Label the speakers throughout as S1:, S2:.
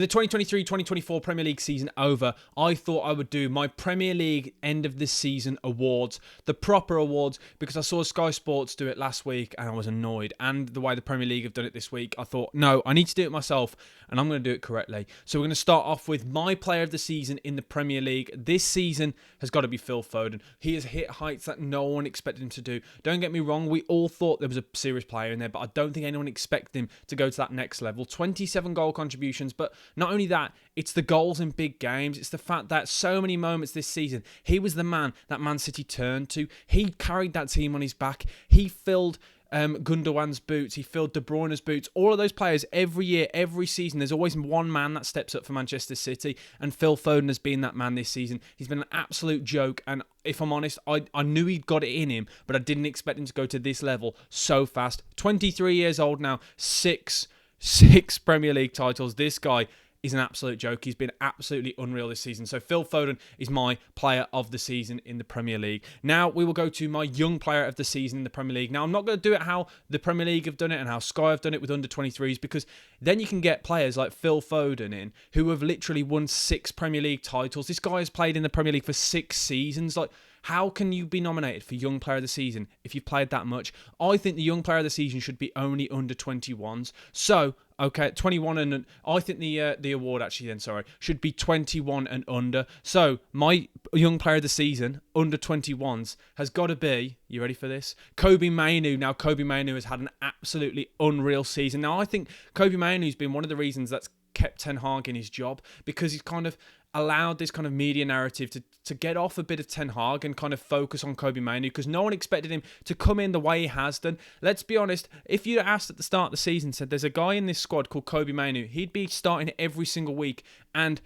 S1: The 2023-2024 Premier League season over, I thought I would do my Premier League end of this season awards, the proper awards, because I saw Sky Sports do it last week and I was annoyed. And the way the Premier League have done it this week, I thought, no, I need to do it myself and I'm going to do it correctly. So we're going to start off with my player of the season in the Premier League. This season has got to be Phil Foden. He has hit heights that no one expected him to do. Don't get me wrong, we all thought there was a serious player in there, but I don't think anyone expected him to go to that next level. 27 goal contributions, but not only that, it's the goals in big games. It's the fact that so many moments this season, he was the man that Man City turned to. He carried that team on his back. He filled Gundogan's boots. He filled De Bruyne's boots. All of those players, every year, every season, there's always one man that steps up for Manchester City, and Phil Foden has been that man this season. He's been an absolute joke, and if I'm honest, I knew he'd got it in him, but I didn't expect him to go to this level so fast. 23 years old now, six Premier League titles. This guy is an absolute joke. He's been absolutely unreal this season. So Phil Foden is my player of the season in the Premier League. Now we will go to my young player of the season in the Premier League. Now I'm not going to do it how the Premier League have done it and how Sky have done it with under 23s, because then you can get players like Phil Foden in who have literally won 6 Premier League titles. This guy has played in the Premier League for 6 seasons. Like, how can you be nominated for Young Player of the Season if you've played that much? I think the Young Player of the Season should be only under 21s. So, okay, 21 and I think the award actually then, should be 21 and under. So, my Young Player of the Season, under 21s, has got to be, you ready for this? Kobbie Mainoo. Now, Kobbie Mainoo has had an absolutely unreal season. Now, I think Kobbie Mainoo's been one of the reasons that's kept Ten Hag in his job, because he's kind of allowed this kind of media narrative to get off a bit of Ten Hag and kind of focus on Kobbie Mainoo, because no one expected him to come in the way he has done. Let's be honest, if you'd asked at the start of the season, said there's a guy in this squad called Kobbie Mainoo, he'd be starting every single week and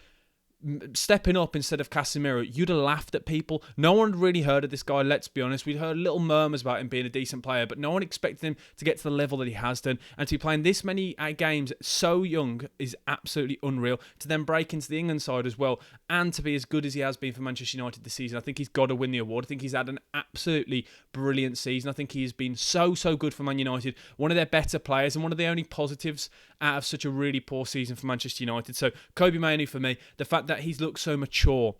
S1: stepping up instead of Casemiro, you'd have laughed at people. No one had really heard of this guy, let's be honest. We'd heard little murmurs about him being a decent player, but no one expected him to get to the level that he has done. And to be playing this many games so young is absolutely unreal. To then break into the England side as well, and to be as good as he has been for Manchester United this season, I think he's got to win the award. I think he's had an absolutely brilliant season. I think he has been so good for Man United. One of their better players and one of the only positives out of such a really poor season for Manchester United. So Kobbie Mainoo for me, the fact that he's looked so mature,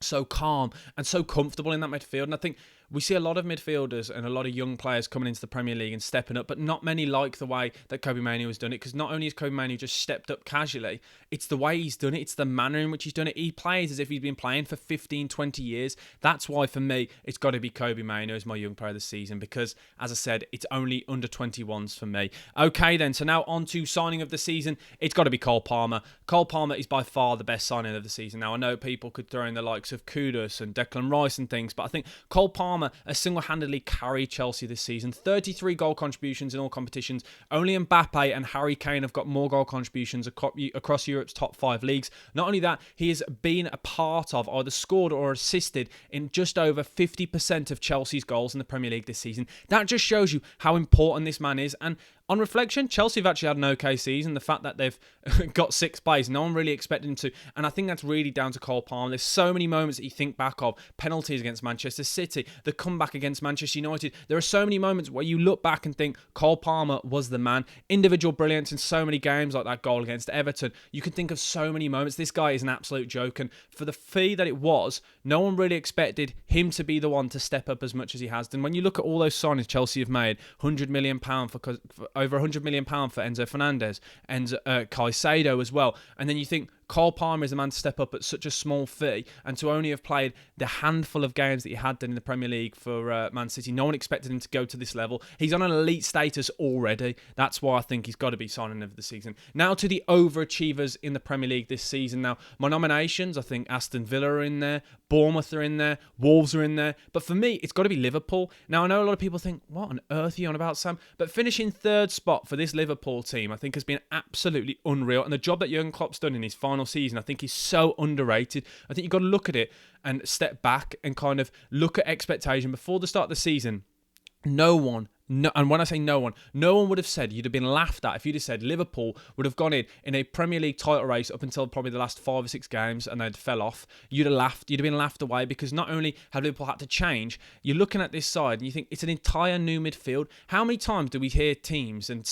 S1: so calm and so comfortable in that midfield. And I think we see a lot of midfielders and a lot of young players coming into the Premier League and stepping up, but not many like the way that Kobbie Mainoo has done it, because not only has Kobbie Mainoo just stepped up casually, it's the way he's done it, it's the manner in which he's done it. He plays as if he's been playing for 15, 20 years. That's why, for me, it's got to be Kobbie Mainoo as my young player of the season, because, as I said, it's only under 21s for me. Okay then, so now on to signing of the season. It's got to be Cole Palmer. Cole Palmer is by far the best signing of the season. Now, I know people could throw in the likes of Kudus and Declan Rice and things, but I think Cole Palmer has single-handedly carried Chelsea this season. 33 goal contributions in all competitions. Only Mbappe and Harry Kane have got more goal contributions across Europe's top 5 leagues. Not only that, he has been a part of, either scored or assisted in just over 50% of Chelsea's goals in the Premier League this season. That just shows you how important this man is. And on reflection, Chelsea have actually had an okay season. The fact that they've got 6th place, no one really expected them to. And I think that's really down to Cole Palmer. There's so many moments that you think back of. Penalties against Manchester City, the comeback against Manchester United. There are so many moments where you look back and think Cole Palmer was the man. Individual brilliance in so many games, like that goal against Everton. You can think of so many moments. This guy is an absolute joke. And for the fee that it was, no one really expected him to be the one to step up as much as he has done. When you look at all those signings Chelsea have made, £100 million for over £100 million for Enzo Fernandez and Caicedo as well. And then you think Cole Palmer is the man to step up at such a small fee, and to only have played the handful of games that he had done in the Premier League for Man City. No one expected him to go to this level. He's on an elite status already. That's why I think he's got to be signing of the season. Now to the overachievers in the Premier League this season. Now, my nominations, I think Aston Villa are in there, Bournemouth are in there, Wolves are in there. But for me, it's got to be Liverpool. Now, I know a lot of people think, what on earth are you on about, Sam? But finishing 3rd spot for this Liverpool team, I think has been absolutely unreal. And the job that Jurgen Klopp's done in his final season, I think, is so underrated. I think you've got to look at it and step back and kind of look at expectation. Before the start of the season, no one No, and when I say no one would have said, you'd have been laughed at if you'd have said Liverpool would have gone in a Premier League title race up until probably the last 5 or 6 games and they'd fell off. You'd have laughed. You'd have been laughed away because not only have Liverpool had to change, you're looking at this side and you think it's an entire new midfield. How many times do we hear teams and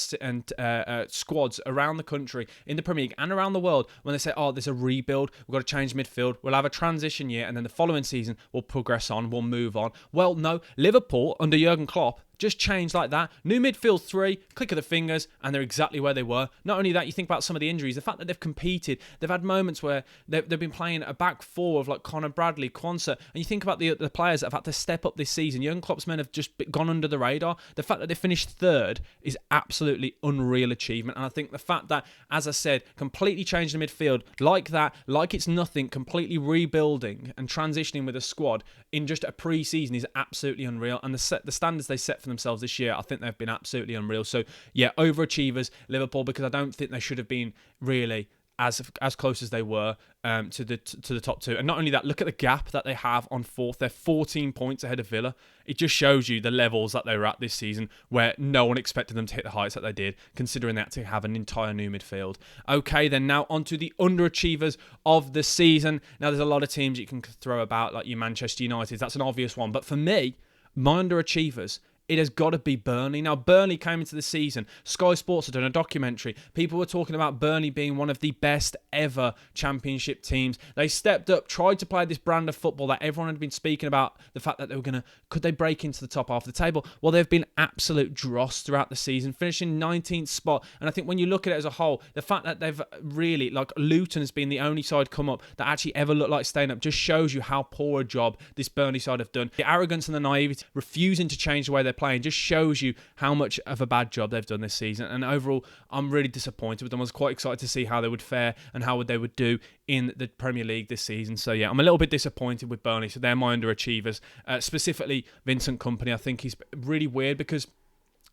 S1: squads around the country, in the Premier League and around the world, when they say, oh, there's a rebuild, we've got to change midfield, we'll have a transition year, and then the following season we'll progress on, we'll move on. Well, no, Liverpool under Jurgen Klopp just changed like that. New midfield 3, click of the fingers, and they're exactly where they were. Not only that, you think about some of the injuries, the fact that they've competed, they've had moments where they've been playing a back four of like Conor Bradley, Quansah, and you think about the players that have had to step up this season. Jurgen Klopp's men have just gone under the radar. The fact that they finished 3rd is absolutely unreal achievement, and I think the fact that, as I said, completely changed the midfield like that, like it's nothing, completely rebuilding and transitioning with a squad in just a pre-season is absolutely unreal, and the standards they set for themselves this year, I think they've been absolutely unreal. So yeah, overachievers Liverpool, because I don't think they should have been really as close as they were to the top 2. And not only that, look at the gap that they have on 4th. They're 14 points ahead of Villa. It just shows you the levels that they were at this season, where no one expected them to hit the heights that they did, considering they had to have an entire new midfield. Okay, then now on to the underachievers of the season. Now there's a lot of teams you can throw about, like your Manchester United. That's an obvious one, but for me, my underachievers, it has got to be Burnley. Now, Burnley came into the season. Sky Sports had done a documentary. People were talking about Burnley being one of the best ever championship teams. They stepped up, tried to play this brand of football that everyone had been speaking about, the fact that they were going to, could they break into the top half of the table? Well, they've been absolute dross throughout the season, finishing 19th spot. And I think when you look at it as a whole, the fact that they've really, like Luton has been the only side come up that actually ever looked like staying up, just shows you how poor a job this Burnley side have done. The arrogance and the naivety, refusing to change the way they're playing, just shows you how much of a bad job they've done this season. And overall, I'm really disappointed with them. I was quite excited to see how they would fare and how they would do in the Premier League this season. So yeah, I'm a little bit disappointed with Burnley. So they're my underachievers. Specifically, Vincent Kompany. I think he's really weird because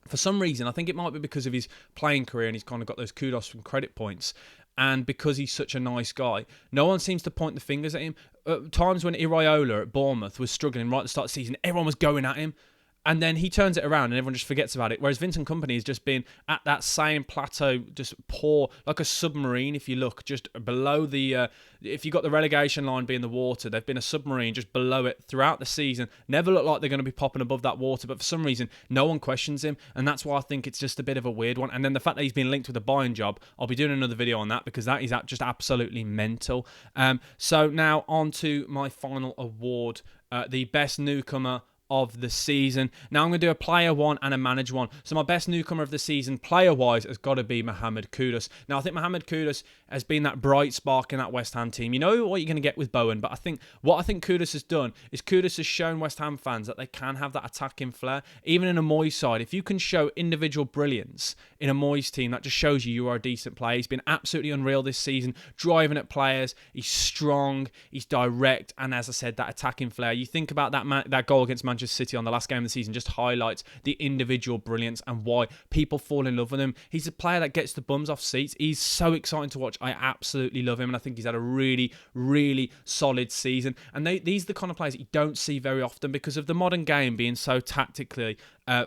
S1: for some reason, I think it might be because of his playing career and he's kind of got those kudos and credit points. And because he's such a nice guy, no one seems to point the fingers at him. Times when Iraola at Bournemouth was struggling right at the start of the season, everyone was going at him. And then he turns it around and everyone just forgets about it. Whereas Vincent Kompany has just been at that same plateau, just poor, like a submarine. If you look just below the, if you got the relegation line being the water, they've been a submarine just below it throughout the season. Never look like they're going to be popping above that water. But for some reason, no one questions him. And that's why I think it's just a bit of a weird one. And then the fact that he's been linked with a Bayern job, I'll be doing another video on that because that is just absolutely mental. So now on to my final award, the best newcomer of the season. Now I'm going to do a player one and a manager one. So my best newcomer of the season, player-wise, has got to be Mohamed Kudus. Now I think Mohamed Kudus has been that bright spark in that West Ham team. You know what you're going to get with Bowen, but what I think Kudus has done is Kudus has shown West Ham fans that they can have that attacking flair. Even in a Moyes side, if you can show individual brilliance in a Moyes team, that just shows you are a decent player. He's been absolutely unreal this season, driving at players. He's strong, he's direct, and as I said, that attacking flair. You think about that goal against Manchester City on the last game of the season, just highlights the individual brilliance and why people fall in love with him. He's a player that gets the bums off seats. He's so exciting to watch. I absolutely love him, and I think he's had a really, really solid season. And these are the kind of players that you don't see very often because of the modern game being so tactically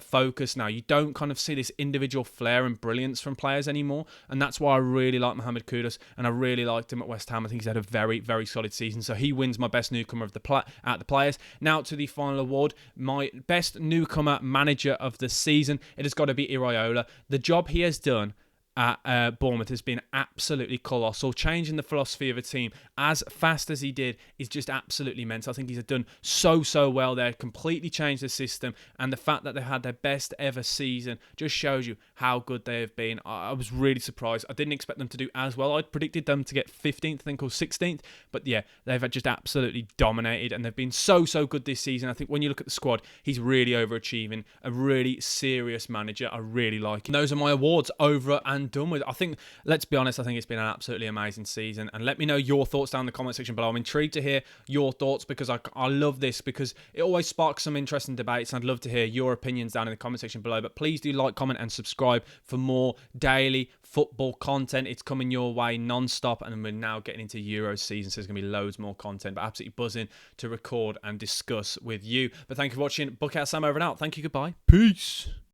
S1: focused now. You don't kind of see this individual flair and brilliance from players anymore, and that's why I really like Mohamed Kudus, and I really liked him at West Ham. I think he's had a very, very solid season, so he wins my best newcomer of the players. Now to the final award, my best newcomer manager of the season. It has got to be Iraola. The job he has done at Bournemouth has been absolutely colossal. Changing the philosophy of a team as fast as he did is just absolutely mental. I think he's done so well there, completely changed the system, and the fact that they've had their best ever season just shows you how good they have been. I was really surprised. I didn't expect them to do as well. I'd predicted them to get 15th, I think, or 16th, but yeah, they've just absolutely dominated, and they've been so good this season. I think when you look at the squad, he's really overachieving, a really serious manager. I really like him. Those are my awards over and done with. I think, let's be honest, I think it's been an absolutely amazing season, and let me know your thoughts down in the comment section below. I'm intrigued to hear your thoughts because I love this, because it always sparks some interesting debates, and I'd love to hear your opinions down in the comment section below. But please do like, comment and subscribe for more daily football content. It's coming your way non-stop, and we're now getting into Euro season, so there's going to be loads more content, but absolutely buzzing to record and discuss with you. But thank you for watching. BucketHatSam over and out. Thank you, goodbye. Peace.